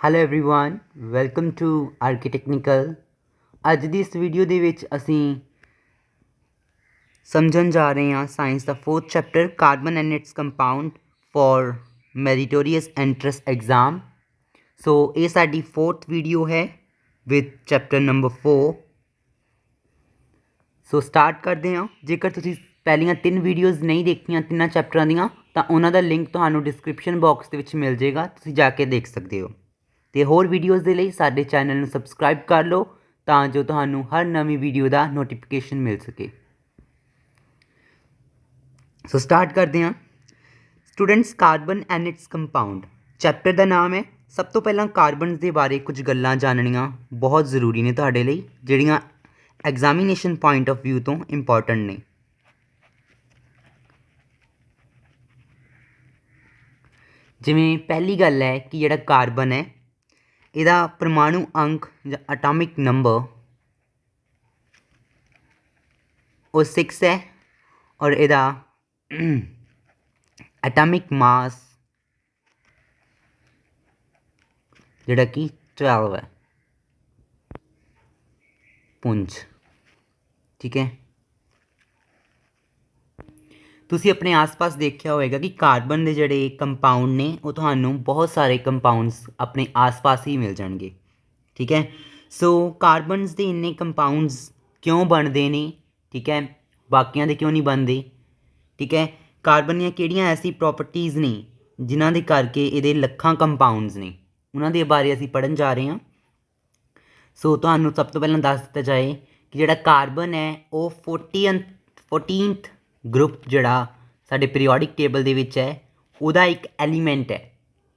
Hello everyone welcome to architechnical. ਅੱਜ ਦੀ ਇਸ ਵੀਡੀਓ ਦੇ ਵਿੱਚ ਅਸੀਂ ਸਮਝਣ ਜਾ ਰਹੇ ਹਾਂ ਸਾਇੰਸ ਦਾ 4th chapter carbon and its compound for meritorious entrance exam. So ਇਹ ਸਾਡੀ 4th ਵੀਡੀਓ ਹੈ with chapter number 4। So start ਕਰਦੇ ਹਾਂ। ਜੇਕਰ ਤੁਸੀਂ ਪਹਿਲੀਆਂ 3 ਵੀਡੀਓਜ਼ ਨਹੀਂ ਦੇਖੀਆਂ ਤਿੰਨਾਂ ਚੈਪਟਰਾਂ ਦੀਆਂ ਤਾਂ ਉਹਨਾਂ ਦਾ ਲਿੰਕ ਤੁਹਾਨੂੰ ਡਿਸਕ੍ਰਿਪਸ਼ਨ ਬਾਕਸ ਦੇ ਵਿੱਚ ਮਿਲ ਜਾਏਗਾ, ਤੁਸੀਂ ਜਾ ਕੇ ਦੇਖ ਸਕਦੇ ਹੋ। ਅਤੇ ਹੋਰ ਵੀਡੀਓਜ਼ ਦੇ ਲਈ ਸਾਡੇ ਚੈਨਲ ਨੂੰ ਸਬਸਕ੍ਰਾਈਬ ਕਰ ਲਓ ਤਾਂ ਜੋ ਤੁਹਾਨੂੰ ਹਰ ਨਵੀਂ ਵੀਡੀਓ ਦਾ ਨੋਟੀਫਿਕੇਸ਼ਨ ਮਿਲ ਸਕੇ। ਸੋ ਸਟਾਰਟ ਕਰਦੇ ਹਾਂ। Students, carbon and its compound chapter ਦਾ ਨਾਮ ਹੈ। ਸਭ ਤੋਂ ਪਹਿਲਾਂ ਕਾਰਬਨ ਦੇ ਬਾਰੇ ਕੁਝ ਗੱਲਾਂ ਜਾਣਨੀਆਂ ਬਹੁਤ ਜ਼ਰੂਰੀ ਨੇ ਤੁਹਾਡੇ ਲਈ, ਜਿਹੜੀਆਂ ਐਗਜ਼ਾਮੀਨੇਸ਼ਨ ਪੁਆਇੰਟ ਆਫ ਵਿਊ ਤੋਂ ਇੰਪੋਰਟੈਂਟ ਨੇ। ਜਿਵੇਂ ਪਹਿਲੀ ਗੱਲ ਹੈ ਕਿ ਜਿਹੜਾ ਕਾਰਬਨ ਹੈ ਇਹਦਾ ਪਰਮਾਣੂ ਅੰਕ ਜਾਂ ਐਟੋਮਿਕ ਨੰਬਰ ਉਹ 6 ਹੈ ਔਰ ਇਹਦਾ ਐਟੋਮਿਕ ਮਾਸ ਜਿਹੜਾ ਕਿ 12 ਹੈ ਪੁੰਜ। ਠੀਕ ਹੈ, ਤੁਸੀਂ ਆਪਣੇ ਆਸ-ਪਾਸ ਦੇਖਿਆ ਹੋਵੇਗਾ ਕਿ ਕਾਰਬਨ ਦੇ ਜਿਹੜੇ ਕੰਪਾਊਂਡ ਨੇ ਉਹ ਤੁਹਾਨੂੰ ਬਹੁਤ ਸਾਰੇ ਕੰਪਾਊਂਡਸ ਆਪਣੇ ਆਸ-ਪਾਸ ਹੀ ਮਿਲ ਜਾਣਗੇ। ਠੀਕ ਹੈ, ਸੋ ਕਾਰਬਨਸ ਦੇ ਇੰਨੇ ਕੰਪਾਊਂਡਸ ਕਿਉਂ ਬਣਦੇ ਨੇ, ਠੀਕ ਹੈ, ਬਾਕੀਆਂ ਦੇ ਕਿਉਂ ਨਹੀਂ ਬਣਦੇ। ਠੀਕ ਹੈ, ਕਾਰਬਨ ਦੀਆਂ ਕਿਹੜੀਆਂ ਐਸੀ ਪ੍ਰੋਪਰਟੀਜ਼ ਨੇ ਜਿਨ੍ਹਾਂ ਦੇ ਕਰਕੇ ਇਹਦੇ ਲੱਖਾਂ ਕੰਪਾਊਂਡਸ ਨੇ, ਉਹਨਾਂ ਦੇ ਬਾਰੇ ਅਸੀਂ ਪੜ੍ਹਨ ਜਾ ਰਹੇ ਹਾਂ। ਸੋ ਤੁਹਾਨੂੰ ਸਭ ਤੋਂ ਪਹਿਲਾਂ ਦੱਸ ਦਿੱਤਾ ਜਾਏ ਕਿ ਜਿਹੜਾ ਕਾਰਬਨ ਹੈ ਉਹ 14th ਗਰੁੱਪ ਜਿਹੜਾ ਸਾਡੇ ਪੀਰੀਓਡਿਕ ਟੇਬਲ ਦੇ ਵਿੱਚ ਹੈ ਉਹਦਾ ਇੱਕ ਐਲੀਮੈਂਟ ਹੈ।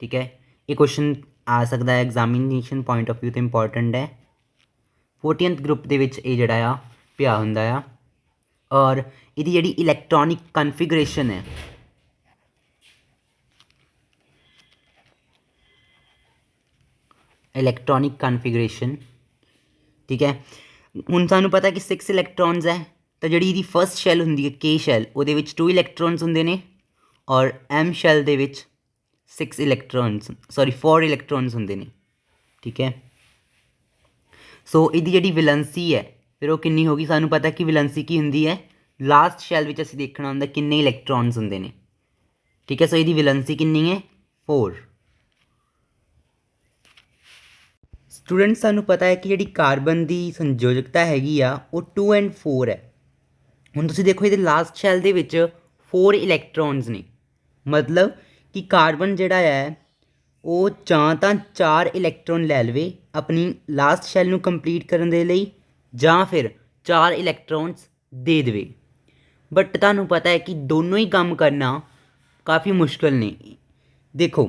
ਠੀਕ ਹੈ, ਇਹ ਕੁਐਸਚਨ ਆ ਸਕਦਾ ਹੈ ਐਗਜ਼ਾਮੀਨੇਸ਼ਨ ਪੁਆਇੰਟ ਆਫ ਵਿਊ ਤੋਂ ਇੰਪੋਰਟੈਂਟ ਹੈ। 14th ਗਰੁੱਪ ਦੇ ਵਿੱਚ ਇਹ ਜਿਹੜਾ ਆ ਪਿਆ ਹੁੰਦਾ ਆ ਔਰ ਇਹਦੀ ਜਿਹੜੀ ਇਲੈਕਟ੍ਰੋਨਿਕ ਕਨਫੀਗਰੇਸ਼ਨ ਹੈ ਠੀਕ ਹੈ, ਹੁਣ ਸਾਨੂੰ ਪਤਾ ਕਿ 6 ਇਲੈਕਟ੍ਰੋਨਸ ਹੈ ਤਾਂ ਜਿਹੜੀ ਇਹਦੀ ਫਸਟ ਸ਼ੈਲ ਹੁੰਦੀ ਹੈ ਕੇ ਸ਼ੈਲ ਉਹਦੇ ਵਿੱਚ 2 ਇਲੈਕਟ੍ਰੋਨਸ ਹੁੰਦੇ ਨੇ ਔਰ ਐਮ ਸ਼ੈਲ ਦੇ ਵਿੱਚ 4 ਇਲੈਕਟ੍ਰੋਨਸ ਹੁੰਦੇ ਨੇ। ਠੀਕ ਹੈ, ਸੋ ਇਹਦੀ ਜਿਹੜੀ ਵੈਲੈਂਸੀ ਹੈ ਫਿਰ ਉਹ ਕਿੰਨੀ ਹੋਗੀ, ਸਾਨੂੰ ਪਤਾ ਕਿ ਵੈਲੈਂਸੀ ਕੀ ਹੁੰਦੀ ਹੈ, ਲਾਸਟ ਸ਼ੈਲ ਵਿੱਚ ਅਸੀਂ ਦੇਖਣਾ ਹੁੰਦਾ ਕਿੰਨੇ ਇਲੈਕਟ੍ਰੋਨਸ ਹੁੰਦੇ ਨੇ। ਠੀਕ ਹੈ, ਸੋ ਇਹਦੀ ਵੈਲੈਂਸੀ ਕਿੰਨੀ ਹੈ 4। ਸਟੂਡੈਂਟ, ਸਾਨੂੰ ਪਤਾ ਹੈ ਕਿ ਜਿਹੜੀ ਕਾਰਬਨ ਦੀ ਸੰਯੋਜਕਤਾ ਹੈਗੀ ਆ ਉਹ 2 and 4 ਹੈ। ਹੁਣ ਤੁਸੀਂ ਦੇਖੋ ਇਹਦੇ ਲਾਸਟ ਸ਼ੈਲ ਦੇ ਵਿੱਚ 4 ਇਲੈਕਟ੍ਰੋਨਸ ਨੇ, ਮਤਲਬ ਕਿ ਕਾਰਬਨ ਜਿਹੜਾ ਹੈ ਉਹ ਜਾਂ ਤਾਂ 4 ਇਲੈਕਟ੍ਰੋਨ ਲੈ ਲਵੇ ਆਪਣੀ ਲਾਸਟ ਸ਼ੈਲ ਨੂੰ ਕੰਪਲੀਟ ਕਰਨ ਦੇ ਲਈ ਜਾਂ ਫਿਰ 4 ਇਲੈਕਟ੍ਰੋਨਸ ਦੇ ਦੇਵੇ। ਬਟ ਤੁਹਾਨੂੰ ਪਤਾ ਹੈ ਕਿ ਦੋਨੋਂ ਹੀ ਕੰਮ ਕਰਨਾ ਕਾਫੀ ਮੁਸ਼ਕਿਲ ਨੇ। ਦੇਖੋ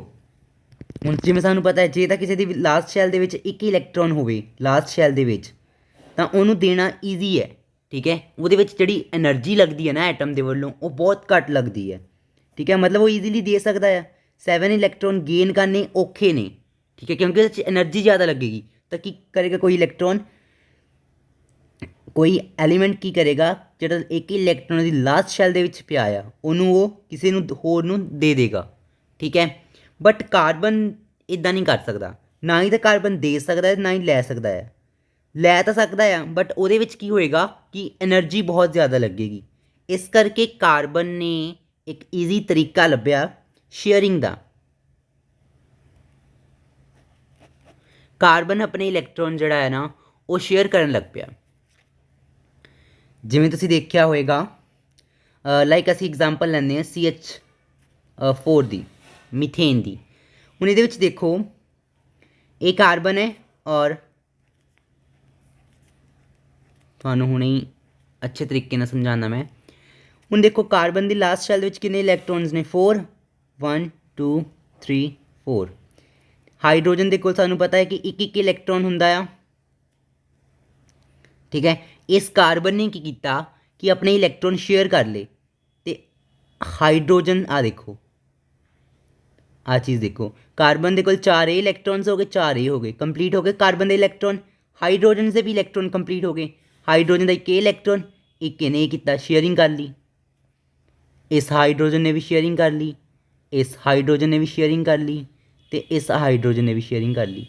ਹੁਣ ਜਿਵੇਂ ਸਾਨੂੰ ਪਤਾ ਹੈ ਜੇ ਤਾਂ ਕਿਸੇ ਦੀ ਲਾਸਟ ਸ਼ੈਲ ਦੇ ਵਿੱਚ 1 ਇਲੈਕਟ੍ਰੋਨ ਹੋਵੇ ਲਾਸਟ ਸ਼ੈਲ ਦੇ ਵਿੱਚ ਤਾਂ ਉਹਨੂੰ ਦੇਣਾ ਈਜ਼ੀ ਹੈ। ਠੀਕ ਹੈ, ਉਹਦੇ ਵਿੱਚ ਜਿਹੜੀ ਐਨਰਜੀ ਲੱਗਦੀ ਹੈ ਨਾ ਐਟਮ ਦੇ ਵੱਲੋਂ ਉਹ ਬਹੁਤ ਘੱਟ ਲੱਗਦੀ ਹੈ। ਠੀਕ ਹੈ, ਮਤਲਬ ਉਹ ਈਜ਼ੀਲੀ ਦੇ ਸਕਦਾ ਹੈ। 7 ਇਲੈਕਟ੍ਰੋਨ ਗੇਨ ਕਰਨੇ ਔਖੇ ਨੇ। ਠੀਕ ਹੈ, ਕਿਉਂਕਿ ਉਹਦੇ 'ਚ ਐਨਰਜੀ ਜ਼ਿਆਦਾ ਲੱਗੇਗੀ ਤਾਂ ਕੀ ਕਰੇਗਾ ਕੋਈ ਐਲੀਮੈਂਟ ਕੀ ਕਰੇਗਾ, ਜਿਹੜਾ 1 ਇਲੈਕਟ੍ਰੋਨ ਦੀ ਲਾਸਟ ਸ਼ੈਲ ਦੇ ਵਿੱਚ ਪਿਆ ਆ ਉਹਨੂੰ ਉਹ ਕਿਸੇ ਨੂੰ ਹੋਰ ਨੂੰ ਦੇ ਦੇਗਾ। ਠੀਕ ਹੈ, ਬਟ ਕਾਰਬਨ ਇੱਦਾਂ ਨਹੀਂ ਕਰ ਸਕਦਾ, ਨਾ ਹੀ ਤਾਂ ਕਾਰਬਨ ਦੇ ਸਕਦਾ ਹੈ ਨਾ ਹੀ ਲੈ ਸਕਦਾ ਹੈ। ਲੈ ਤਾਂ ਸਕਦਾ ਆ ਬਟ ਉਹਦੇ ਵਿੱਚ ਕੀ ਹੋਏਗਾ ਕਿ ਐਨਰਜੀ ਬਹੁਤ ਜ਼ਿਆਦਾ ਲੱਗੇਗੀ। ਇਸ ਕਰਕੇ ਕਾਰਬਨ ਨੇ ਇੱਕ ਈਜ਼ੀ ਤਰੀਕਾ ਲੱਭਿਆ ਸ਼ੇਅਰਿੰਗ ਦਾ। ਕਾਰਬਨ ਆਪਣੇ ਇਲੈਕਟ੍ਰੋਨ ਜਿਹੜਾ ਹੈ ਨਾ ਉਹ ਸ਼ੇਅਰ ਕਰਨ ਲੱਗ ਪਿਆ। ਜਿਵੇਂ ਤੁਸੀਂ ਦੇਖਿਆ ਹੋਏਗਾ ਲਾਈਕ ਅਸੀਂ ਐਗਜ਼ਾਮਪਲ ਲੈਂਦੇ ਹਾਂ CH4 ਦੀ, ਮੀਥੇਨ ਦੀ। ਹੁਣ ਇਹਦੇ ਵਿੱਚ ਦੇਖੋ ਇਹ ਕਾਰਬਨ ਹੈ ਔਰ ਤੁਹਾਨੂੰ ਹੁਣੇ ਹੀ ਅੱਛੇ ਤਰੀਕੇ ਨਾਲ ਸਮਝਾਉਣਾ ਮੈਂ। ਹੁਣ ਦੇਖੋ ਕਾਰਬਨ ਦੀ ਲਾਸਟ ਸ਼ੈਲ ਦੇ ਵਿੱਚ ਕਿੰਨੇ ਇਲੈਕਟ੍ਰੋਨਸ ਨੇ 4, 1 2 3 4। ਹਾਈਡਰੋਜਨ ਦੇ ਕੋਲ ਸਾਨੂੰ ਪਤਾ ਹੈ ਕਿ 1 ਇਲੈਕਟ੍ਰੋਨ ਹੁੰਦਾ ਆ। ਠੀਕ ਹੈ, ਇਸ ਕਾਰਬਨ ਨੇ ਕੀ ਕੀਤਾ ਕਿ ਆਪਣੇ ਇਲੈਕਟ੍ਰੋਨ ਸ਼ੇਅਰ ਕਰ ਲਏ ਅਤੇ ਹਾਈਡਰੋਜਨ ਆ ਦੇਖੋ ਆਹ ਚੀਜ਼ ਦੇਖੋ, ਕਾਰਬਨ ਦੇ ਕੋਲ 4 ਇਲੈਕਟ੍ਰੋਨਸ ਹੋ ਗਏ, 4 ਹੋ ਗਏ, ਕੰਪਲੀਟ ਹੋ ਗਏ ਕਾਰਬਨ ਦੇ ਇਲੈਕਟ੍ਰੋਨ। ਹਾਈਡਰੋਜਨ ਦੇ ਵੀ ਇਲੈਕਟ੍ਰੋਨ ਕੰਪਲੀਟ ਹੋ ਗਏ। ਹਾਈਡਰੋਜਨ ਦਾ 1 ਇਲੈਕਟ੍ਰੋਨ, ਇੱਕ ਨੇ ਇਹ ਕੀਤਾ ਸ਼ੇਅਰਿੰਗ ਕਰ ਲਈ, ਇਸ ਹਾਈਡਰੋਜਨ ਨੇ ਵੀ ਸ਼ੇਅਰਿੰਗ ਕਰ ਲਈ, ਇਸ ਹਾਈਡਰੋਜਨ ਨੇ ਵੀ ਸ਼ੇਅਰਿੰਗ ਕਰ ਲਈ, ਤੇ ਇਸ ਹਾਈਡਰੋਜਨ ਨੇ ਵੀ ਸ਼ੇਅਰਿੰਗ ਕਰ ਲਈ।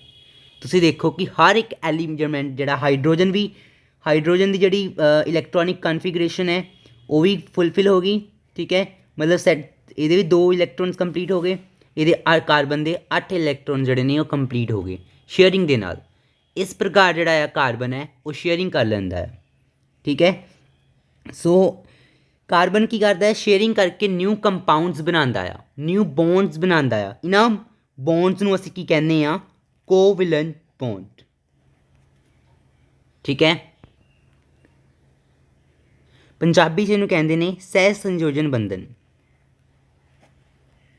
ਤੁਸੀਂ ਦੇਖੋ ਕਿ ਹਰ ਇੱਕ ਐਲੀਮੈਂਟ ਜਿਹੜਾ ਹਾਈਡਰੋਜਨ ਦੀ ਜਿਹੜੀ ਇਲੈਕਟ੍ਰੋਨਿਕ ਕਨਫੀਗਰੇਸ਼ਨ ਹੈ ਉਹ ਵੀ ਫੁੱਲਫਿਲ ਹੋ ਗਈ। ਠੀਕ ਹੈ, ਮਤਲਬ ਸੈਟ ਇਹਦੇ ਵੀ 2 ਇਲੈਕਟ੍ਰੋਨਸ ਕੰਪਲੀਟ ਹੋ ਗਏ, ਇਹਦੇ ਕਾਰਬਨ ਦੇ 8 ਇਲੈਕਟ੍ਰੋਨ ਜਿਹੜੇ ਨੇ ਉਹ ਕੰਪਲੀਟ ਹੋ ਗਏ ਸ਼ੇਅਰਿੰਗ ਦੇ ਨਾਲ। ਇਸ ਪ੍ਰਕਾਰ ਜਿਹੜਾ ਆ ਕਾਰਬਨ ਹੈ ਉਹ ਸ਼ੇਅਰਿੰਗ ਕਰ ਲੈਂਦਾ ਹੈ। ਠੀਕ ਹੈ, ਸੋ ਕਾਰਬਨ ਕੀ ਕਰਦਾ ਹੈ, ਸ਼ੇਅਰਿੰਗ ਕਰਕੇ ਨਿਊ ਕੰਪਾਊਂਡਸ ਬਣਾਉਂਦਾ ਆ, ਨਿਊ ਬੌਂਡਸ ਬਣਾਉਂਦਾ ਆ। ਇਹਨਾਂ ਬੌਂਡਸ ਨੂੰ ਅਸੀਂ ਕੀ ਕਹਿੰਦੇ ਆ, ਕੋਵੈਲੈਂਟ ਬੌਂਡ। ਠੀਕ ਹੈ, ਪੰਜਾਬੀ 'ਚ ਇਹਨੂੰ ਕਹਿੰਦੇ ਨੇ ਸਹਿ ਸੰਯੋਜਨ ਬੰਧਨ।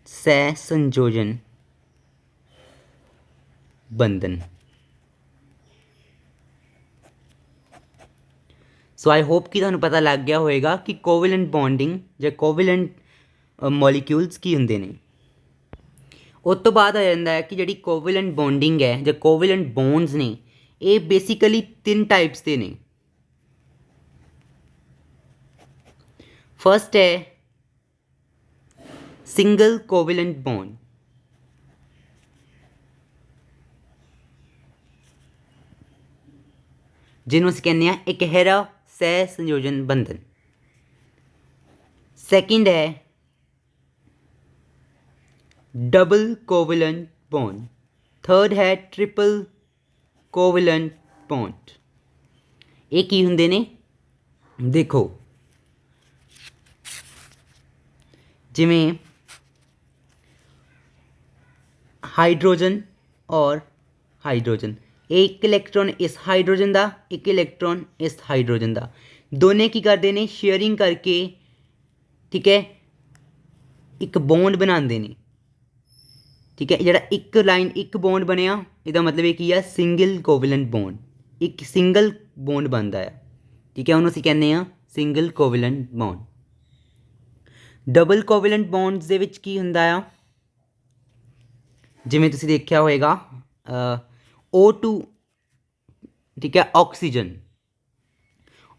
ਸਹਿ ਸੰਯੋਜਨ ਬੰਧਨ। ਸੋ ਆਈ ਹੋਪ ਕਿ ਤੁਹਾਨੂੰ ਪਤਾ ਲੱਗ ਗਿਆ ਹੋਵੇਗਾ ਕਿ ਕੋਵੈਲੈਂਟ ਬੌਂਡਿੰਗ ਜਾਂ ਕੋਵੈਲੈਂਟ ਮੋਲੀਕਿਊਲਸ ਕੀ ਹੁੰਦੇ ਨੇ। ਉਸ ਤੋਂ ਬਾਅਦ ਆ ਜਾਂਦਾ ਹੈ ਕਿ ਜਿਹੜੀ ਕੋਵੈਲੈਂਟ ਬੌਂਡਿੰਗ ਹੈ ਜਾਂ ਕੋਵੈਲੈਂਟ ਬੌਂਡਸ ਨੇ, ਇਹ ਬੇਸਿਕਲੀ 3 ਟਾਈਪਸ ਦੇ ਨੇ। ਫਸਟ ਹੈ ਸਿੰਗਲ ਕੋਵੈਲੈਂਟ ਬੌਂਡ। ਜਿਹਨੂੰ ਅਸੀਂ ਕਹਿੰਦੇ ਹਾਂ ਇਕਹਿਰਾ ਸਹਿ ਸੰਯੋਜਨ ਬੰਧਨ। ਸੈਕਿੰਡ ਹੈ ਡਬਲ ਕੋਵੈਲੈਂਟ ਬੌਂਡ। ਥਰਡ ਹੈ ਟ੍ਰਿਪਲ ਕੋਵੈਲੈਂਟ ਬੌਂਡ। ਇਹ ਕੀ ਹੁੰਦੇ ਨੇ, ਦੇਖੋ ਜਿਵੇਂ ਹਾਈਡਰੋਜਨ ਔਰ ਹਾਈਡਰੋਜਨ, ਇਹ ਇੱਕ ਇਲੈਕਟ੍ਰੋਨ ਇਸ ਹਾਈਡਰੋਜਨ ਦਾ, ਇੱਕ ਇਲੈਕਟ੍ਰੋਨ ਇਸ ਹਾਈਡਰੋਜਨ ਦਾ, ਦੋਨੇ ਕੀ ਕਰਦੇ ਨੇ, ਸ਼ੇਅਰਿੰਗ ਕਰਕੇ, ਠੀਕ ਹੈ, ਇੱਕ ਬੌਂਡ ਬਣਾਉਂਦੇ ਨੇ। ਠੀਕ ਹੈ, ਜਿਹੜਾ ਇੱਕ ਲਾਈਨ ਇੱਕ ਬੌਂਡ ਬਣਿਆ, ਇਹਦਾ ਮਤਲਬ ਇਹ ਕੀ ਆ, ਸਿੰਗਲ ਕੋਵੈਲੈਂਟ ਬੌਂਡ, ਇੱਕ ਸਿੰਗਲ ਬੌਂਡ ਬਣਦਾ ਆ। ਠੀਕ ਹੈ, ਉਹਨੂੰ ਅਸੀਂ ਕਹਿੰਦੇ ਹਾਂ ਸਿੰਗਲ ਕੋਵੈਲੈਂਟ ਬੌਂਡ। ਡਬਲ ਕੋਵੈਲੈਂਟ ਬੌਂਡਸ ਦੇ ਵਿੱਚ ਕੀ ਹੁੰਦਾ ਆ, ਜਿਵੇਂ ਤੁਸੀਂ ਦੇਖਿਆ ਹੋਏਗਾ O2, ਠੀਕ ਹੈ,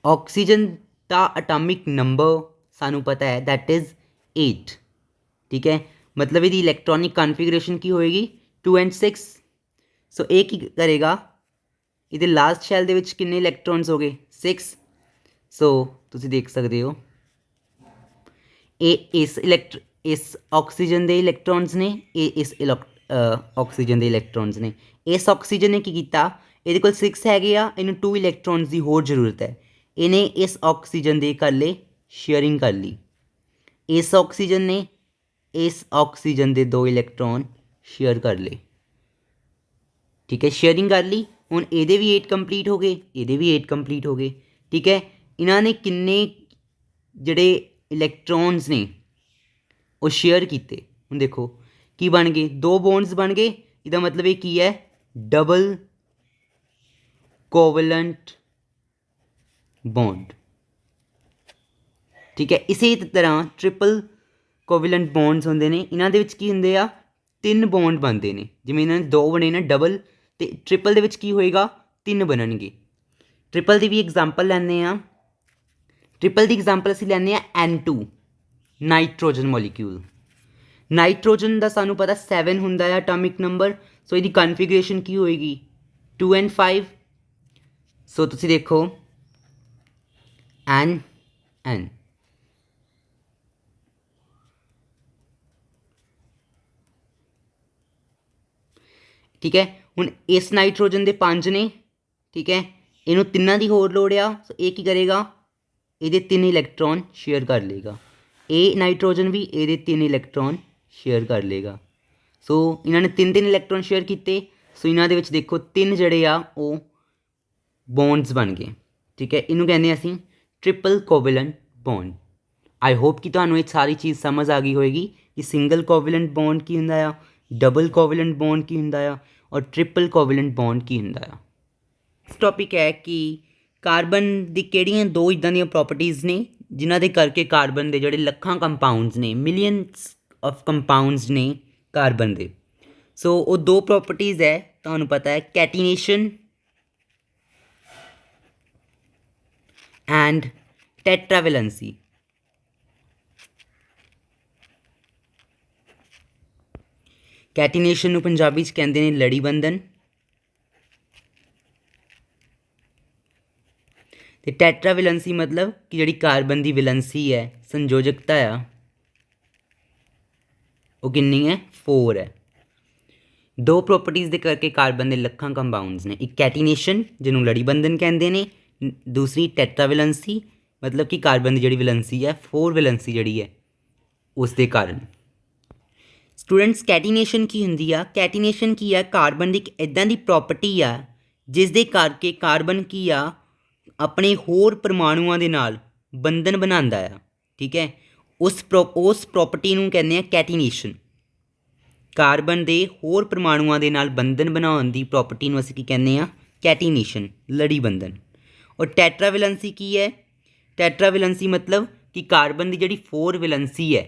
ਆਕਸੀਜਨ ਦਾ ਅਟੋਮਿਕ ਨੰਬਰ ਸਾਨੂੰ ਪਤਾ ਹੈ, ਦੈਟ ਇਜ਼ 8। ਠੀਕ ਹੈ, ਮਤਲਬ ਇਹਦੀ ਇਲੈਕਟ੍ਰੋਨਿਕ ਕਨਫੀਗਰੇਸ਼ਨ ਕੀ ਹੋਏਗੀ, 2 and 6। ਸੋ ਇਹ ਕੀ ਕਰੇਗਾ, ਇਹਦੇ ਲਾਸਟ ਸ਼ੈਲ ਦੇ ਵਿੱਚ ਕਿੰਨੇ ਇਲੈਕਟ੍ਰੋਨਸ ਹੋ ਗਏ, 6। ਸੋ ਤੁਸੀਂ ਦੇਖ ਸਕਦੇ ਹੋ ਇਹ ਇਸ ਆਕਸੀਜਨ ਦੇ ਇਲੈਕਟ੍ਰੋਨਸ ਨੇ, ਇਹ ਇਸ ਆਕਸੀਜਨ ਦੇ ਇਲੈਕਟ੍ਰੋਨਸ ਨੇ। ਇਸ ਆਕਸੀਜਨ ਨੇ ਕੀ ਕੀਤਾ, ਇਹਦੇ ਕੋਲ 6 ਹੈਗੇ ਆ, ਇਹਨੂੰ 2 ਇਲੈਕਟ੍ਰੋਨਸ ਦੀ ਹੋਰ ਜ਼ਰੂਰਤ ਹੈ, ਇਹਨੇ ਇਸ ਆਕਸੀਜਨ ਦੇ ਕਰ ਲਏ ਸ਼ੇਅਰਿੰਗ ਕਰ ਲਈ। ਇਸ ਆਕਸੀਜਨ ਨੇ ਇਸ ਆਕਸੀਜਨ ਦੇ 2 ਇਲੈਕਟ੍ਰੋਨ ਸ਼ੇਅਰ ਕਰ ਲਏ। ਠੀਕ ਹੈ, ਸ਼ੇਅਰਿੰਗ ਕਰ ਲਈ। ਹੁਣ ਇਹਦੇ ਵੀ 8 ਕੰਪਲੀਟ ਹੋ ਗਏ, ਇਹਦੇ ਵੀ 8 ਕੰਪਲੀਟ ਹੋ ਗਏ। ਠੀਕ ਹੈ, ਇਹਨਾਂ ਨੇ ਕਿੰਨੇ ਜਿਹੜੇ ਇਲੈਕਟ੍ਰੋਨਸ ਨੇ ਉਹ ਸ਼ੇਅਰ ਕੀਤੇ। ਹੁਣ ਦੇਖੋ ਕੀ ਬਣ ਗਏ, 2 ਬੌਂਡਸ ਬਣ ਗਏ। ਇਹਦਾ ਮਤਲਬ ਇਹ ਕੀ ਹੈ, ਡਬਲ ਕੋਵੈਲੈਂਟ ਬੌਂਡ। ਠੀਕ ਹੈ, ਇਸੇ ਤਰ੍ਹਾਂ ਟ੍ਰਿਪਲ ਕੋਵੈਲੈਂਟ ਬੌਂਡਸ ਹੁੰਦੇ ਨੇ, ਇਹਨਾਂ ਦੇ ਵਿੱਚ ਕੀ ਹੁੰਦੇ ਆ, 3 ਬੌਂਡ ਬਣਦੇ ਨੇ। ਜਿਵੇਂ ਇਹਨਾਂ ਨੇ 2 ਬਣੇ ਨੇ ਡਬਲ, ਅਤੇ ਟ੍ਰਿਪਲ ਦੇ ਵਿੱਚ ਕੀ ਹੋਏਗਾ, 3 ਬਣਨਗੇ। ਟ੍ਰਿਪਲ ਦੀ ਵੀ ਐਗਜ਼ਾਮਪਲ ਲੈਂਦੇ ਹਾਂ। ਟ੍ਰਿਪਲ ਦੀ ਐਗਜ਼ਾਮਪਲ ਅਸੀਂ ਲੈਂਦੇ ਹਾਂ N2, ਨਾਈਟ੍ਰੋਜਨ ਮੋਲੀਕਿਊਲ। ਨਾਈਟ੍ਰੋਜਨ ਦਾ ਸਾਨੂੰ ਪਤਾ 7 ਹੁੰਦਾ ਹੈ ਐਟੋਮਿਕ ਨੰਬਰ। ਸੋ ਇਹਦੀ ਕਨਫੀਗਰੇਸ਼ਨ ਕੀ ਹੋਏਗੀ, 2 and 5। ਸੋ ਤੁਸੀਂ ਦੇਖੋ N। ਠੀਕ ਹੈ, ਹੁਣ ਇਸ ਨਾਈਟ੍ਰੋਜਨ ਦੇ 5 ਨੇ। ਠੀਕ ਹੈ, ਇਹਨੂੰ ਤਿੰਨਾਂ ਦੀ ਹੋਰ ਲੋੜ ਆ। ਸੋ ਇਹ ਕੀ ਕਰੇਗਾ, ਇਹਦੇ 3 ਇਲੈਕਟ੍ਰੋਨ ਸ਼ੇਅਰ ਕਰ ਲਏਗਾ। ਇਹ ਨਾਈਟ੍ਰੋਜਨ ਵੀ ਇਹਦੇ 3 ਇਲੈਕਟ੍ਰੋਨ ਸ਼ੇਅਰ ਕਰ ਲਏਗਾ। ਸੋ ਇਹਨਾਂ ਨੇ 3 ਇਲੈਕਟ੍ਰੋਨ ਸ਼ੇਅਰ ਕੀਤੇ। ਸੋ ਇਹਨਾਂ ਦੇ ਵਿੱਚ ਦੇਖੋ 3 ਜਿਹੜੇ ਆ ਉਹ ਬੌਂਡਸ ਬਣ ਗਏ। ਠੀਕ ਹੈ, ਇਹਨੂੰ ਕਹਿੰਦੇ ਅਸੀਂ ਟ੍ਰਿਪਲ ਕੋਵੈਲੈਂਟ ਬੌਂਡ। ਆਈ ਹੋਪ ਕਿ ਤੁਹਾਨੂੰ ਇਹ ਸਾਰੀ ਚੀਜ਼ ਸਮਝ ਆ ਗਈ ਹੋਏਗੀ ਕਿ ਸਿੰਗਲ ਕੋਵੈਲੈਂਟ ਬੌਂਡ ਕੀ ਹੁੰਦਾ ਆ, ਡਬਲ ਕੋਵੈਲੈਂਟ ਬੌਂਡ ਕੀ ਹੁੰਦਾ ਆ, ਔਰ ਟ੍ਰਿਪਲ ਕੋਵੈਲੈਂਟ ਬੌਂਡ ਕੀ ਹੁੰਦਾ ਆ। ਇਸ ਟੌਪਿਕ ਹੈ ਕਿ ਕਾਰਬਨ ਦੀ ਕਿਹੜੀਆਂ 2 ਇੱਦਾਂ ਦੀਆਂ ਪ੍ਰੋਪਰਟੀਜ਼ ਨੇ ਜਿਨ੍ਹਾਂ ਦੇ ਕਰਕੇ ਕਾਰਬਨ ਦੇ ਜਿਹੜੇ ਲੱਖਾਂ ਕੰਪਾਊਂਡਸ ਨੇ, ਮਿਲੀਅਨਸ ਆਫ ਕੰਪਾਊਂਡਸ ਨੇ ਕਾਰਬਨ ਦੇ। ਸੋ ਉਹ 2 ਪ੍ਰੋਪਰਟੀਜ਼ ਹੈ, ਤੁਹਾਨੂੰ ਪਤਾ ਹੈ, ਕੈਟੀਨੇਸ਼ਨ ਐਂਡ ਟੈਟਰਾਵੈਲੈਂਸੀ। ਕੈਟੀਨੇਸ਼ਨ ਨੂੰ ਪੰਜਾਬੀ 'ਚ ਕਹਿੰਦੇ ਨੇ ਲੜੀ ਬੰਧਨ। ਤੇ ਟੈਟਰਾਵੈਲੈਂਸੀ ਮਤਲਬ ਕਿ ਜਿਹੜੀ ਕਾਰਬਨ ਦੀ ਵੈਲੈਂਸੀ ਹੈ, ਸੰਯੋਜਕਤਾ ਆ, ਉਹ ਕਿੰਨੀ ਹੈ? 4 ਹੈ। ਦੋ ਪ੍ਰੋਪਰਟੀਜ਼ ਦੇ ਕਰਕੇ ਕਾਰਬਨ ਦੇ ਲੱਖਾਂ ਕੰਪਾਊਂਡਸ ਨੇ, ਇੱਕ ਕੈਟੀਨੇਸ਼ਨ ਜਿਹਨੂੰ ਲੜੀ ਬੰਧਨ ਕਹਿੰਦੇ ਨੇ, ਦੂਸਰੀ ਟੈਟਰਾਵੈਲੈਂਸੀ ਮਤਲਬ ਕਿ ਕਾਰਬਨ ਦੀ ਜਿਹੜੀ ਵੈਲੈਂਸੀ ਹੈ 4 ਵੈਲੈਂਸੀ ਜਿਹੜੀ ਹੈ ਉਸ ਦੇ ਕਾਰਨ। ਸਟੂਡੈਂਟਸ ਕੈਟੀਨੇਸ਼ਨ ਕੀ ਹੁੰਦੀ ਆ? ਕੈਟੀਨੇਸ਼ਨ ਕੀ ਆ? ਕਾਰਬਨ ਦੀ ਇੱਕ ਇੱਦਾਂ ਦੀ ਪ੍ਰੋਪਰਟੀ ਆ ਜਿਸ ਦੇ ਕਰਕੇ ਕਾਰਬਨ ਕੀ ਆ ਆਪਣੇ ਹੋਰ ਪਰਮਾਣੂਆਂ ਦੇ ਨਾਲ ਬੰਧਨ ਬਣਾਉਂਦਾ ਆ। ਠੀਕ ਹੈ, ਉਸ ਪ੍ਰੋਪਰਟੀ ਨੂੰ ਕਹਿੰਦੇ ਆ ਕੈਟੀਨੇਸ਼ਨ। ਕਾਰਬਨ ਦੇ ਹੋਰ ਪਰਮਾਣੂਆਂ ਦੇ ਨਾਲ ਬੰਧਨ ਬਣਾਉਣ ਦੀ ਪ੍ਰੋਪਰਟੀ ਨੂੰ ਅਸੀਂ ਕੀ ਕਹਿੰਦੇ ਆ? ਕੈਟੀਨੇਸ਼ਨ, ਲੜੀ ਬੰਧਨ। ਔਰ ਟੈਟਰਾਵੈਲੈਂਸੀ ਕੀ ਹੈ? ਟੈਟਰਾਵੈਲੈਂਸੀ ਮਤਲਬ ਕਿ ਕਾਰਬਨ ਦੀ ਜਿਹੜੀ 4 ਵੈਲੈਂਸੀ ਹੈ,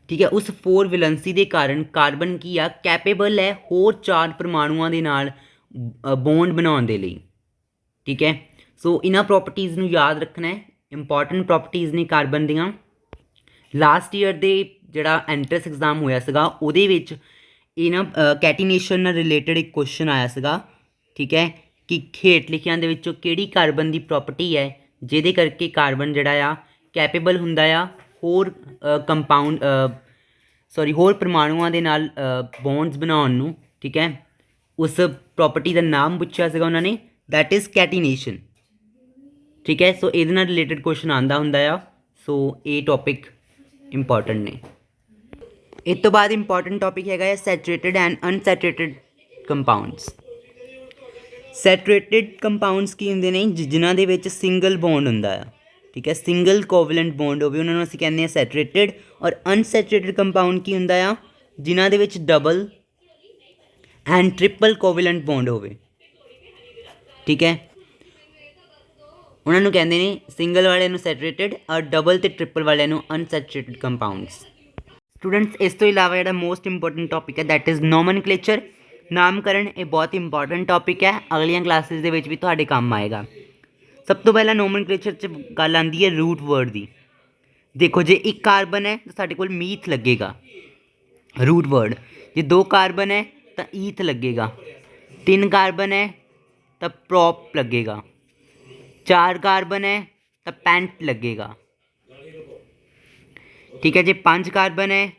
ਠੀਕ ਹੈ, ਉਸ 4 ਵੈਲੈਂਸੀ ਦੇ ਕਾਰਨ ਕਾਰਬਨ ਕੀ ਆ? ਕੈਪੇਬਲ ਹੈ ਹੋਰ 4 ਪਰਮਾਣੂਆਂ ਦੇ ਨਾਲ ਬੌਂਡ ਬਣਾਉਣ ਦੇ ਲਈ। ਠੀਕ ਹੈ, ਸੋ ਇਹਨਾਂ ਪ੍ਰੋਪਰਟੀਜ਼ ਨੂੰ ਯਾਦ ਰੱਖਣਾ ਹੈ, ਇੰਪੋਰਟੈਂਟ ਪ੍ਰੋਪਰਟੀਜ਼ ਨੇ ਕਾਰਬਨ ਦੀਆਂ। ਲਾਸਟ ਈਅਰ ਦੇ ਜਿਹੜਾ ਐਂਟਰੈਂਸ ਐਗਜ਼ਾਮ ਹੋਇਆ ਸੀਗਾ ਉਹਦੇ ਵਿੱਚ ਇਹਨਾਂ ਕੈਟੀਨੇਸ਼ਨ ਨਾਲ ਰਿਲੇਟਡ ਇੱਕ ਕੁਐਸਚਨ ਆਇਆ ਸੀਗਾ। ਠੀਕ ਹੈ, ਕਿ ਹੇਠ ਲਿਖਿਆਂ ਦੇ ਵਿੱਚੋਂ ਕਿਹੜੀ ਕਾਰਬਨ ਦੀ ਪ੍ਰੋਪਰਟੀ ਹੈ ਜਿਹਦੇ ਕਰਕੇ ਕਾਰਬਨ ਜਿਹੜਾ ਆ ਕੈਪੇਬਲ ਹੁੰਦਾ ਆ ਹੋਰ ਹੋਰ ਪਰਮਾਣੂਆਂ ਦੇ ਨਾਲ ਬੌਂਡਸ ਬਣਾਉਣ ਨੂੰ। ਠੀਕ ਹੈ, ਉਸ ਪ੍ਰੋਪਰਟੀ ਦਾ ਨਾਮ ਪੁੱਛਿਆ ਸੀਗਾ ਉਹਨਾਂ ਨੇ, ਦੈਟ ਇਜ਼ ਕੈਟੀਨੇਸ਼ਨ। ਠੀਕ ਹੈ, ਸੋ ਇਹਦੇ ਨਾਲ ਰਿਲੇਟਡ ਕੁਐਸਚਨ ਆਉਂਦਾ ਹੁੰਦਾ ਆ, ਸੋ ਇਹ ਟੌਪਿਕ ਇੰਪੋਰਟੈਂਟ ਨੇ। ਇਸ ਤੋਂ ਬਾਅਦ ਇੰਪੋਰਟੈਂਟ ਟੌਪਿਕ ਹੈਗਾ ਹੈ ਸੈਚੂਰੇਟਡ ਐਂਡ ਅਨਸੈਚੂਰੇਟਡ ਕੰਪਾਊਂਡਸ। ਸੈਚੂਰੇਟਡ ਕੰਪਾਊਂਡਸ ਕੀ ਹੁੰਦੇ ਨੇ? ਜਿਨ੍ਹਾਂ ਦੇ ਵਿੱਚ ਸਿੰਗਲ ਬੌਂਡ ਹੁੰਦਾ ਆ। ਠੀਕ ਹੈ, ਸਿੰਗਲ ਕੋਵਲੈਂਟ ਬੌਂਡ ਹੋਵੇ ਉਹਨਾਂ ਨੂੰ ਅਸੀਂ ਕਹਿੰਦੇ ਹਾਂ ਸੈਚੂਰੇਟਡ। ਔਰ ਅਨਸੈਚੂਰੇਟਡ ਕੰਪਾਊਂਡ ਕੀ ਹੁੰਦਾ ਆ? ਜਿਨ੍ਹਾਂ ਦੇ ਵਿੱਚ double and triple covalent bond ਹੋਵੇ। ਠੀਕ ਹੈ, ਉਹਨਾਂ ਨੂੰ ਕਹਿੰਦੇ ਨੇ ਸਿੰਗਲ ਵਾਲਿਆਂ ਨੂੰ ਸੈਚੂਰੇਟਡ ਔਰ ਡਬਲ ਅਤੇ ਟ੍ਰਿਪਲ ਵਾਲਿਆਂ ਨੂੰ ਅਨਸੈਚੂਰੇਟਡ ਕੰਪਾਊਂਡਸ। ਸਟੂਡੈਂਟਸ ਇਸ ਤੋਂ ਇਲਾਵਾ ਜਿਹੜਾ ਮੋਸਟ ਇੰਪੋਰਟੈਂਟ ਟੌਪਿਕ ਹੈ ਦੈਟ ਇਜ਼ ਨੋਮਨਕਲੇਚਰ, ਨਾਮਕਰਨ। ਇਹ ਬਹੁਤ ਇੰਪੋਰਟੈਂਟ ਟੌਪਿਕ ਹੈ, ਅਗਲੀਆਂ ਕਲਾਸਿਸ ਦੇ ਵਿੱਚ ਵੀ ਤੁਹਾਡੇ ਕੰਮ ਆਏਗਾ। ਸਭ ਤੋਂ ਪਹਿਲਾਂ ਨੋਮਨਕਲੇਚਰ 'ਚ ਗੱਲ ਆਉਂਦੀ ਹੈ ਰੂਟ ਵਰਡ ਦੀ। ਦੇਖੋ, ਜੇ ਇੱਕ ਕਾਰਬਨ ਹੈ ਤਾਂ ਸਾਡੇ ਕੋਲ ਮੀਥ ਲੱਗੇਗਾ ਰੂਟ ਵਰਡ। ਜੇ 2 ਕਾਰਬਨ ਹੈ ਤਾਂ ਈਥ ਲੱਗੇਗਾ। 3 ਕਾਰਬਨ ਹੈ ਤਾਂ ਪ੍ਰੋਪ ਲੱਗੇਗਾ। 4 ਕਾਰਬਨ ਹੈ ਤਾਂ ਪੈਂਟ ਲੱਗੇਗਾ। ਠੀਕ ਹੈ, ਜੇ 5 ਕਾਰਬਨ ਹੈ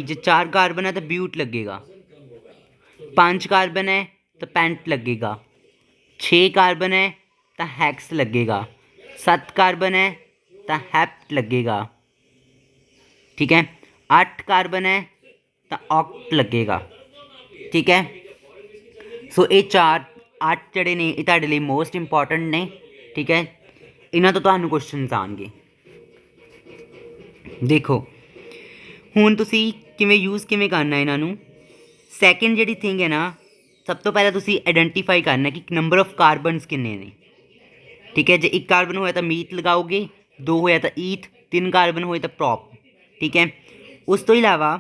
ਜੇ 4 ਕਾਰਬਨ ਹੈ ਤਾਂ ਬਿਊਟ ਲੱਗੇਗਾ। 5 ਕਾਰਬਨ ਹੈ ਤਾਂ ਪੈਂਟ ਲੱਗੇਗਾ। 6 ਕਾਰਬਨ ਹੈ ਤਾਂ ਹੈਕਸ ਲੱਗੇਗਾ। 7 ਕਾਰਬਨ ਹੈ ਤਾਂ ਹੈਪਟ ਲੱਗੇਗਾ। ਠੀਕ ਹੈ, 8 ਕਾਰਬਨ ਹੈ ਤਾਂ ਔਕਟ ਲੱਗੇਗਾ। ਠੀਕ ਹੈ, ਸੋ ਇਹ 8 ਜਿਹੜੇ ਨੇ ਇਹ ਤੁਹਾਡੇ ਲਈ ਮੋਸਟ ਇੰਪੋਰਟੈਂਟ ਨੇ। ਠੀਕ ਹੈ, ਇਹਨਾਂ ਤੋਂ ਤੁਹਾਨੂੰ ਕੁਐਸਚਨਸ ਆਉਣਗੇ। ਦੇਖੋ ਹੁਣ ਤੁਸੀਂ ਕਿਵੇਂ ਯੂਜ਼ ਕਰਨਾ ਇਹਨਾਂ ਨੂੰ। ਸੈਕਿੰਡ ਜਿਹੜੀ ਥਿੰਗ ਹੈ ਨਾ, ਸਭ ਤੋਂ ਪਹਿਲਾਂ ਤੁਸੀਂ ਆਈਡੈਂਟੀਫਾਈ ਕਰਨਾ ਕਿ ਨੰਬਰ ਆਫ ਕਾਰਬਨਸ ਕਿੰਨੇ ਨੇ। ਠੀਕ ਹੈ, ਜੇ 1 ਕਾਰਬਨ ਹੋਇਆ ਤਾਂ ਮੀਥ ਲਗਾਓਗੇ, 2 ਹੋਇਆ ਤਾਂ ਈਥ, 3 ਕਾਰਬਨ ਹੋਏ ਤਾਂ ਪ੍ਰੋਪ। ਠੀਕ ਹੈ, ਉਸ ਤੋਂ ਇਲਾਵਾ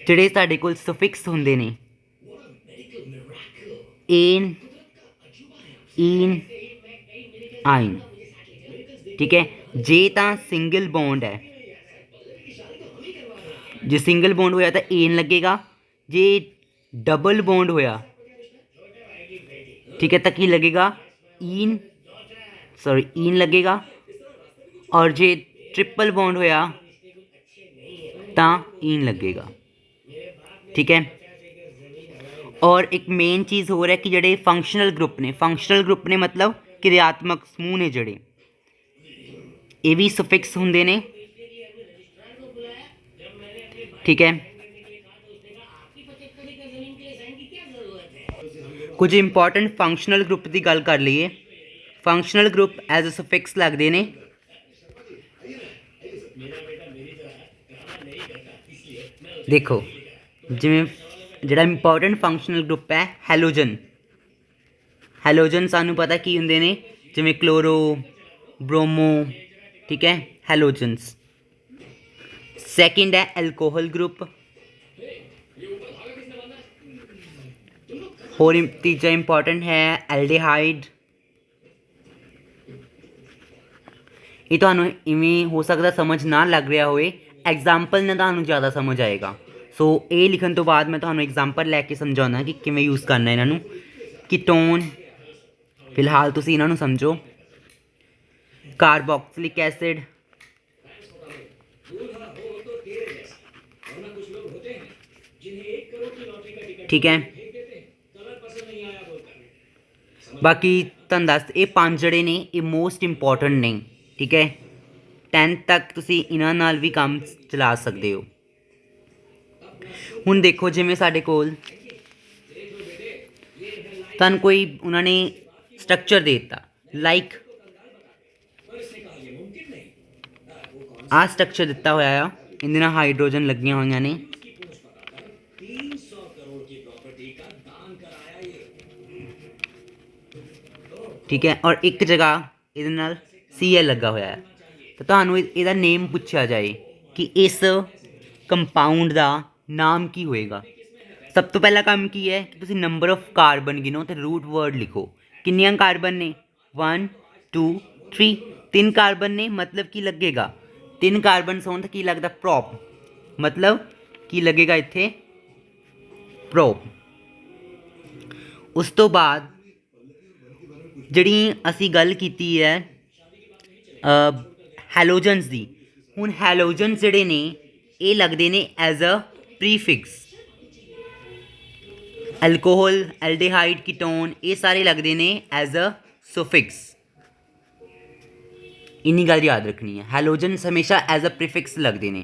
ਜਿਹੜੇ ਸਾਡੇ ਕੋਲ ਸਫਿਕਸ ਹੁੰਦੇ ਨੇ ਏਨ, ਈਨ, ਆਈਨ। ਠੀਕ ਹੈ, ਜੇ ਤਾਂ ਸਿੰਗਲ ਬੌਂਡ ਹੈ, ਜੇ ਸਿੰਗਲ ਬੌਂਡ ਹੋਇਆ ਤਾਂ ਏਨ ਲੱਗੇਗਾ। ਜੇ ਡਬਲ ਬੌਂਡ ਹੋਇਆ, ਠੀਕ ਹੈ, ਤਾਂ ਕੀ ਲੱਗੇਗਾ? ਈਨ ਲੱਗੇਗਾ। ਔਰ ਜੇ ਟ੍ਰਿਪਲ ਬੌਂਡ ਹੋਇਆ ਤਾਂ ਈਨ ਲੱਗੇਗਾ। ਠੀਕ ਹੈ, ਔਰ ਇੱਕ ਮੇਨ ਚੀਜ਼ ਹੋਰ ਹੈ ਕਿ ਜਿਹੜੇ ਫੰਕਸ਼ਨਲ ਗਰੁੱਪ ਨੇ ਮਤਲਬ ਕਿਰਿਆਤਮਕ ਸਮੂਹ ਨੇ ਜਿਹੜੇ, ਇਹ ਵੀ ਸਫਿਕਸ ਹੁੰਦੇ ਨੇ। ਠੀਕ ਹੈ, ਕੁਝ ਇੰਪੋਰਟੈਂਟ ਫੰਕਸ਼ਨਲ ਗਰੁੱਪ ਦੀ ਗੱਲ ਕਰ ਲਈਏ। Functional group as a suffix ਲੱਗਦੇ ਨੇ। ਦੇਖੋ, ਜਿਵੇਂ ਜਿਹੜਾ ਇੰਪੋਰਟੈਂਟ ਫੰਕਸ਼ਨਲ ਗਰੁੱਪ ਹੈ ਹੈਲੋਜਨ ਸਾਨੂੰ ਪਤਾ ਕੀ ਹੁੰਦੇ ਨੇ, ਜਿਵੇਂ ਕਲੋਰੋ, ਬ੍ਰੋਮੋ। ਠੀਕ ਹੈ, ਹੈਲੋਜਨਸ। ਸੈਕਿੰਡ ਹੈ ਐਲਕੋਹਲ ਗਰੁੱਪ। ਹੋਰ ਤੀਜਾ ਇੰਪੋਰਟੈਂਟ ਹੈ ਐਲਡੀਹਾਈਡ। ਇਹ ਤੁਹਾਨੂੰ ਇਵੇਂ ਹੋ ਸਕਦਾ ਸਮਝ ਨਾ ਲੱਗ ਰਿਹਾ ਹੋਏ, ਐਗਜ਼ਾਮਪਲ ਨਾਲ ਤੁਹਾਨੂੰ ਜ਼ਿਆਦਾ ਸਮਝ ਆਏਗਾ। ਸੋ ਇਹ ਲਿਖਣ ਤੋਂ ਬਾਅਦ ਮੈਂ ਤੁਹਾਨੂੰ ਐਗਜ਼ਾਮਪਲ ਲੈ ਕੇ ਸਮਝਾਉਣਾ ਕਿ ਕਿਵੇਂ ਯੂਜ਼ ਕਰਨਾ ਇਹਨਾਂ ਨੂੰ। ਕੀਟੋਨ, ਫਿਲਹਾਲ ਤੁਸੀਂ ਇਹਨਾਂ ਨੂੰ ਸਮਝੋ। ਕਾਰਬੋਕਸਿਲਿਕ ਐਸਿਡ, ਠੀਕ ਹੈ। ਬਾਕੀ ਤੁਹਾਨੂੰ ਦੱਸ, ਇਹ 5 ਜਿਹੜੇ ਨੇ ਇਹ ਮੋਸਟ ਇੰਪੋਰਟੈਂਟ ਨੇ, ਠੀਕ ਹੈ। 10th ਤੱਕ ਤੁਸੀਂ ਇਹਨਾਂ ਨਾਲ ਵੀ ਕੰਮ ਚਲਾ ਸਕਦੇ ਹੋ। ਹੁਣ ਦੇਖੋ, ਜਿਵੇਂ ਸਾਡੇ ਕੋਲ ਤੁਹਾਨੂੰ ਕੋਈ ਉਹਨਾਂ ਨੇ ਸਟਰਕਚਰ ਦੇ ਦਿੱਤਾ, ਲਾਈਕ ਆਹ ਸਟਰਕਚਰ ਦਿੱਤਾ ਹੋਇਆ ਆ, ਇਹਦੇ ਨਾਲ ਹਾਈਡਰੋਜਨ ਲੱਗੀਆਂ ਹੋਈਆਂ ਨੇ, ਠੀਕ ਹੈ। ਔਰ ਇੱਕ ਜਗ੍ਹਾ ਇਹਦੇ ਨਾਲ Cl ਲੱਗਾ ਹੋਇਆ ਹੈ। ਤਾਂ ਤੁਹਾਨੂੰ ਇਹਦਾ ਨੇਮ ਪੁੱਛਿਆ ਜਾਏ ਕਿ ਇਸ ਕੰਪਾਊਂਡ ਦਾ ਨਾਮ ਕੀ ਹੋਏਗਾ। ਸਭ ਤੋਂ ਪਹਿਲਾ ਕੰਮ ਕੀ ਹੈ ਕਿ ਤੁਸੀਂ ਨੰਬਰ ਆਫ ਕਾਰਬਨ ਗਿਣੋ ਅਤੇ ਰੂਟ ਵਰਡ ਲਿਖੋ। ਕਿੰਨੀਆਂ ਕਾਰਬਨ ਨੇ? 1 2 3, 3 ਕਾਰਬਨ ਨੇ, ਮਤਲਬ ਕੀ ਲੱਗੇਗਾ? 3 ਕਾਰਬਨ ਹੋਣ ਤਾਂ ਕੀ ਲੱਗਦਾ? ਪ੍ਰੋਪ, ਮਤਲਬ ਕੀ ਲੱਗੇਗਾ ਇੱਥੇ? ਪ੍ਰੋਪ। ਉਸ ਤੋਂ ਬਾਅਦ ਜਿਹੜੀ ਅਸੀਂ ਗੱਲ ਕੀਤੀ ਹੈ ਹੈਲੋਜਨਸ ਦੀ, ਹੁਣ ਹੈਲੋਜਨਸ ਜਿਹੜੇ ਨੇ ਇਹ ਲੱਗਦੇ ਨੇ as a prefix. Alcohol, aldehyde, ਕੀਟੋਨ ਇਹ ਸਾਰੇ ਲੱਗਦੇ ਨੇ ਐਜ਼ ਅ ਸੁਫਿਕਸ। ਇੰਨੀ ਗੱਲ ਯਾਦ ਰੱਖਣੀ ਹੈ, ਹੈਲੋਜਨਸ ਹਮੇਸ਼ਾ ਐਜ਼ ਅ ਪ੍ਰੀਫਿਕਸ ਲੱਗਦੇ ਨੇ।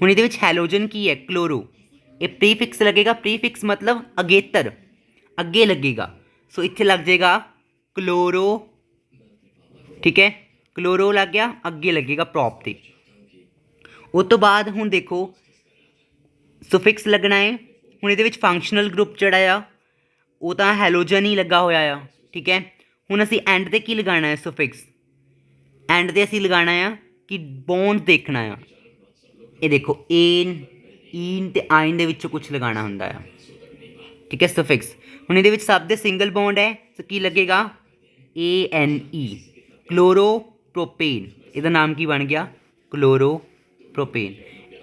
ਹੁਣ ਇਹਦੇ ਵਿੱਚ ਹੈਲੋਜਨ ਕੀ ਹੈ? ਕਲੋਰੋ, ਇਹ ਪ੍ਰੀਫਿਕਸ ਲੱਗੇਗਾ। ਪ੍ਰੀਫਿਕਸ ਮਤਲਬ ਅਗੇਤਰ, ਅੱਗੇ ਲੱਗੇਗਾ। ਸੋ ਇੱਥੇ ਲੱਗ ਜਾਏਗਾ ਕਲੋਰੋ, ਠੀਕ ਹੈ। ਕਲੋਰੋ ਲੱਗ ਗਿਆ, ਅੱਗੇ ਲੱਗੇਗਾ ਪ੍ਰੋਪ 'ਤੇ। ਉਸ ਤੋਂ ਬਾਅਦ ਹੁਣ ਦੇਖੋ ਸੁਫਿਕਸ ਲੱਗਣਾ ਹੈ। ਹੁਣ ਇਹਦੇ ਵਿੱਚ ਫੰਕਸ਼ਨਲ ਗਰੁੱਪ ਜਿਹੜਾ ਆ ਉਹ ਤਾਂ ਹੈਲੋਜਨ ਹੀ ਲੱਗਾ ਹੋਇਆ ਆ, ਠੀਕ ਹੈ। ਹੁਣ ਅਸੀਂ ਐਂਡ 'ਤੇ ਕੀ ਲਗਾਉਣਾ ਹੈ? ਸੁਫਿਕਸ। ਐਂਡ 'ਤੇ ਅਸੀਂ ਲਗਾਉਣਾ ਆ ਕਿ ਬੌਂਡ ਦੇਖਣਾ ਆ। ਇਹ ਦੇਖੋ ਏਨ, ਈਨ ਅਤੇ ਆਇਨ ਦੇ ਵਿੱਚੋਂ ਕੁਛ ਲਗਾਉਣਾ ਹੁੰਦਾ ਆ, ਠੀਕ ਹੈ, ਸੁਫਿਕਸ। ਹੁਣ ਇਹਦੇ ਵਿੱਚ ਸਭ ਦੇ ਸਿੰਗਲ ਬੌਂਡ ਹੈ, ਸੋ ਕੀ ਲੱਗੇਗਾ? ANE, chloropropane. ਇਹਦਾ ਨਾਮ ਕੀ ਬਣ ਗਿਆ? Chloropropane.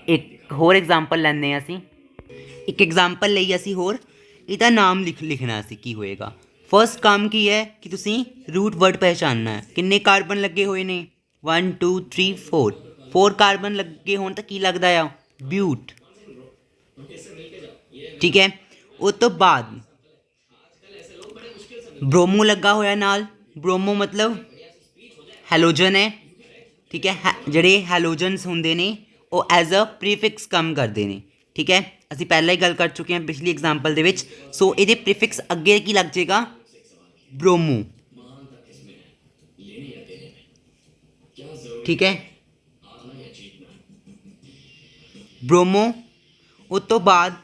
ਇੱਕ ਹੋਰ ਐਗਜ਼ਾਮਪਲ ਲੈਂਦੇ ਹਾਂ ਅਸੀਂ, ਇੱਕ ਐਗਜ਼ਾਮਪਲ ਲਈ ਅਸੀਂ ਹੋਰ ਇਹਦਾ ਨਾਮ ਲਿਖਣਾ ਅਸੀਂ ਕੀ ਹੋਏਗਾ। ਫਸਟ ਕੰਮ ਕੀ ਹੈ ਕਿ ਤੁਸੀਂ ਰੂਟ ਵਰਡ ਪਹਿਚਾਨਣਾ ਹੈ। ਕਿੰਨੇ ਕਾਰਬਨ ਲੱਗੇ ਹੋਏ ਨੇ? 1 2 3 4, 4 ਕਾਰਬਨ ਲੱਗੇ ਹੋਣ ਤਾਂ ਕੀ ਲੱਗਦਾ ਆ? ਬਿਊਟ, ਠੀਕ ਹੈ। ਉਸ ਤੋਂ ਬਾਅਦ ਬ੍ਰੋਮੋ ਲੱਗਾ ਹੋਇਆ ਨਾਲ। ਬ੍ਰੋਮੋ ਮਤਲਬ ਹੈਲੋਜਨ ਹੈ, ਠੀਕ ਹੈ। ਜਿਹੜੇ ਹੈਲੋਜਨਸ ਹੁੰਦੇ ਨੇ ਉਹ ਐਜ਼ ਅ ਪ੍ਰੀਫਿਕਸ ਕੰਮ ਕਰਦੇ ਨੇ, ਠੀਕ ਹੈ। ਅਸੀਂ ਪਹਿਲਾਂ ਹੀ ਗੱਲ ਕਰ ਚੁੱਕੇ ਹਾਂ ਪਿਛਲੀ ਐਗਜ਼ਾਮਪਲ ਦੇ ਵਿੱਚ। ਸੋ ਇਹਦੇ ਪ੍ਰੀਫਿਕਸ ਅੱਗੇ ਕੀ ਲੱਗ ਜਾਏਗਾ? ਬ੍ਰੋਮੋ, ਠੀਕ ਹੈ, ਬ੍ਰੋਮੋ। ਉਸ ਤੋਂ ਬਾਅਦ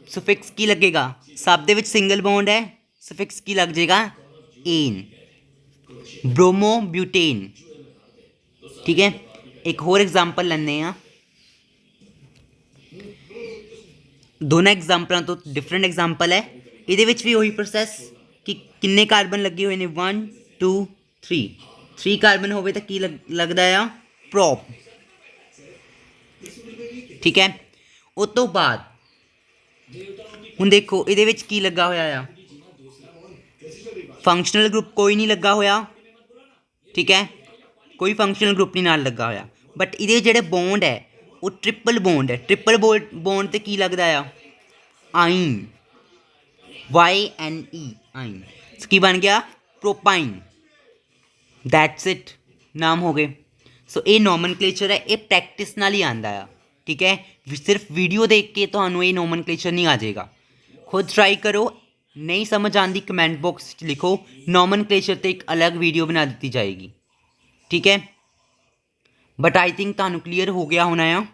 ਸੁਫਿਕਸ ਕੀ ਲੱਗੇਗਾ? ਸਭ ਦੇ ਵਿੱਚ ਸਿੰਗਲ ਬੌਂਡ ਹੈ, ਸੁਫਿਕਸ ਕੀ ਲੱਗ ਜਾਏਗਾ? ਏਨ, ਬ੍ਰੋਮੋ ਬਿਊਟੇਨ, ਠੀਕ ਹੈ। ਇੱਕ ਹੋਰ ਐਗਜ਼ਾਮਪਲ ਲੈਂਦੇ ਹਾਂ। ਦੋਨਾਂ ਐਗਜ਼ਾਮਪਲਾਂ ਤੋਂ ਡਿਫਰੈਂਟ ਐਗਜ਼ਾਮਪਲ ਹੈ। ਇਹਦੇ ਵਿੱਚ ਵੀ ਉਹੀ ਪ੍ਰੋਸੈਸ ਕਿ ਕਿੰਨੇ ਕਾਰਬਨ ਲੱਗੇ ਹੋਏ ਨੇ? 1 2 3, 3 ਕਾਰਬਨ ਹੋਵੇ ਤਾਂ ਕੀ ਲੱਗਦਾ ਆ? ਪ੍ਰੋਪ, ਠੀਕ ਹੈ। ਉਸ ਤੋਂ ਬਾਅਦ ਹੁਣ ਦੇਖੋ ਇਹਦੇ ਵਿੱਚ ਕੀ ਲੱਗਾ ਹੋਇਆ ਆ? ਫੰਕਸ਼ਨਲ ਗਰੁੱਪ ਕੋਈ ਨਹੀਂ ਲੱਗਾ ਹੋਇਆ, ਠੀਕ ਹੈ। ਕੋਈ ਫੰਕਸ਼ਨਲ ਗਰੁੱਪ ਨਹੀਂ ਨਾਲ ਲੱਗਾ ਹੋਇਆ, ਬਟ ਇਹਦੇ ਜਿਹੜੇ ਬੌਂਡ ਹੈ ਉਹ ਟ੍ਰਿਪਲ ਬੌਂਡ ਹੈ। ਟ੍ਰਿਪਲ ਬੌਂਡ 'ਤੇ ਕੀ ਲੱਗਦਾ ਆ? ਆਈਨ, YNE, ਆਈਨ। ਕੀ ਬਣ ਗਿਆ? ਪ੍ਰੋਪਾਈਨ। ਦੈਟਸ ਇਟ, ਨਾਮ ਹੋ ਗਏ। ਸੋ ਇਹ ਨੋਮਨਕਲੇਚਰ ਹੈ, ਇਹ ਪ੍ਰੈਕਟਿਸ ਨਾਲ ਹੀ ਆਉਂਦਾ ਆ, ਠੀਕ ਹੈ। ਸਿਰਫ ਵੀਡੀਓ ਦੇਖ ਕੇ ਤੁਹਾਨੂੰ ਇਹ ਨੋਮਨਕਲੇਚਰ ਨਹੀਂ ਆ ਜਾਏਗਾ। ਖੁਦ ਟਰਾਈ ਕਰੋ। ਨਹੀਂ ਸਮਝ ਆਉਂਦੀ ਕਮੈਂਟ ਬਾਕਸ 'ਚ ਲਿਖੋ, ਨੋਮਨਕਲੇਚਰ 'ਤੇ ਇੱਕ ਅਲੱਗ ਵੀਡੀਓ ਬਣਾ ਦਿੱਤੀ ਜਾਏਗੀ, ਠੀਕ ਹੈ। ਬਟ ਆਈ ਥਿੰਕ ਤੁਹਾਨੂੰ ਕਲੀਅਰ ਹੋ ਗਿਆ ਹੋਣਾ ਆ।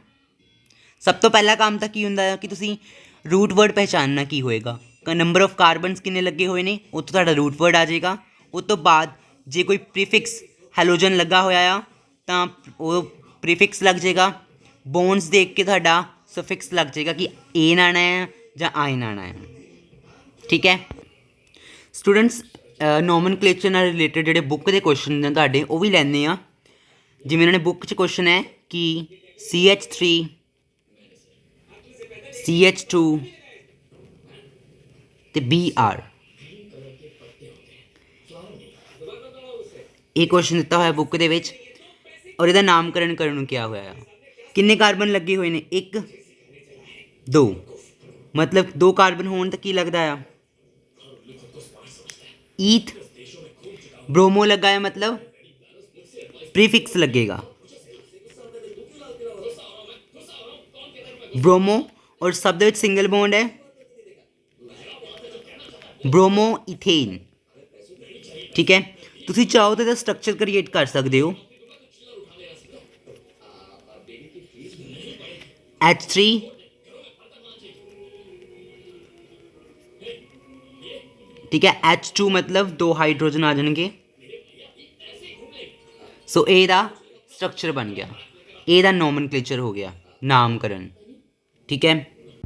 ਸਭ ਤੋਂ ਪਹਿਲਾ ਕੰਮ ਤਾਂ ਕੀ ਹੁੰਦਾ ਆ ਕਿ ਤੁਸੀਂ ਰੂਟ ਵਰਡ ਪਹਿਚਾਨਣਾ ਕੀ ਹੋਏਗਾ। ਨੰਬਰ ਆਫ ਕਾਰਬਨਸ ਕਿੰਨੇ ਲੱਗੇ ਹੋਏ ਨੇ, ਉਹ ਤੋਂ ਤੁਹਾਡਾ ਰੂਟ ਵਰਡ ਆ ਜਾਏਗਾ। ਉਸ ਤੋਂ ਬਾਅਦ ਜੇ ਕੋਈ ਪ੍ਰੀਫਿਕਸ ਹੈਲੋਜਨ ਲੱਗਾ ਹੋਇਆ ਆ ਤਾਂ ਉਹ ਪ੍ਰੀਫਿਕਸ ਲੱਗ ਜਾਏਗਾ। ਬੋਨਸ ਦੇਖ ਕੇ ਤੁਹਾਡਾ ਸਫਿਕਸ ਲੱਗ ਜਾਏਗਾ ਕਿ ਏਨ ਆਉਣਾ ਹੈ ਜਾਂ ਆਇਨ ਆਉਣਾ ਹੈ, ਠੀਕ ਹੈ। ਸਟੂਡੈਂਟਸ ਨੋਮਨਕਲੇਚਰ ਨਾਲ ਰਿਲੇਟਡ ਜਿਹੜੇ ਬੁੱਕ ਦੇ ਕੁਐਸਚਨ ਨੇ ਤੁਹਾਡੇ ਉਹ ਵੀ ਲੈਂਦੇ ਆ। ਜਿਵੇਂ ਇਹਨਾਂ ਨੇ ਬੁੱਕ 'ਚ ਕੁਐਸਚਨ ਹੈ ਕਿ CH3 CH2 ਤੇ BR, ਇਹ ਕੁਐਸਚਨ ਦਿੱਤਾ ਹੋਇਆ ਬੁੱਕ ਦੇ ਵਿੱਚ, ਔਰ ਇਹਦਾ ਨਾਮਕਰਨ ਕਰਨ ਨੂੰ ਕਿਹਾ ਹੋਇਆ ਆ। ਕਿੰਨੇ ਕਾਰਬਨ ਲੱਗੇ ਹੋਏ ਨੇ? 1 2, ਮਤਲਬ 2 ਕਾਰਬਨ ਹੋਣ ਤਾਂ ਕੀ ਲੱਗਦਾ ਆ? ਈਥ। ਬ੍ਰੋਮੋ ਲੱਗਾ ਹੈ ਮਤਲਬ ਪ੍ਰੀਫਿਕਸ ਲੱਗੇਗਾ ਬ੍ਰੋਮੋ, ਔਰ ਸਭ ਦੇ ਵਿੱਚ ਸਿੰਗਲ ਬੌਂਡ ਹੈ ਬ੍ਰੋਮੋ ਇਥੇਨ। ਠੀਕ ਹੈ, ਤੁਸੀਂ ਚਾਹੋ ਤਾਂ ਇਹਦਾ ਸਟਰਕਚਰ ਕ੍ਰੀਏਟ ਕਰ ਸਕਦੇ ਹੋ। H3 ਠੀਕ ਹੈ, H2 ਮਤਲਬ 2 ਹਾਈਡਰੋਜਨ ਆ ਜਾਣਗੇ। ਸੋ ਇਹਦਾ ਸਟਰਕਚਰ ਬਣ ਗਿਆ, ਇਹਦਾ ਨੋਮਨਕਲੇਚਰ ਹੋ ਗਿਆ, ਨਾਮਕਰਨ। ਠੀਕ ਹੈ,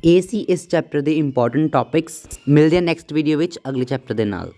ਇਹ ਸੀ ਇਸ ਚੈਪਟਰ ਦੇ ਇੰਪੋਰਟੈਂਟ ਟੌਪਿਕਸ। ਮਿਲਦੇ ਹਾਂ ਨੈਕਸਟ ਵੀਡੀਓ ਵਿੱਚ ਅਗਲੇ ਚੈਪਟਰ ਦੇ ਨਾਲ।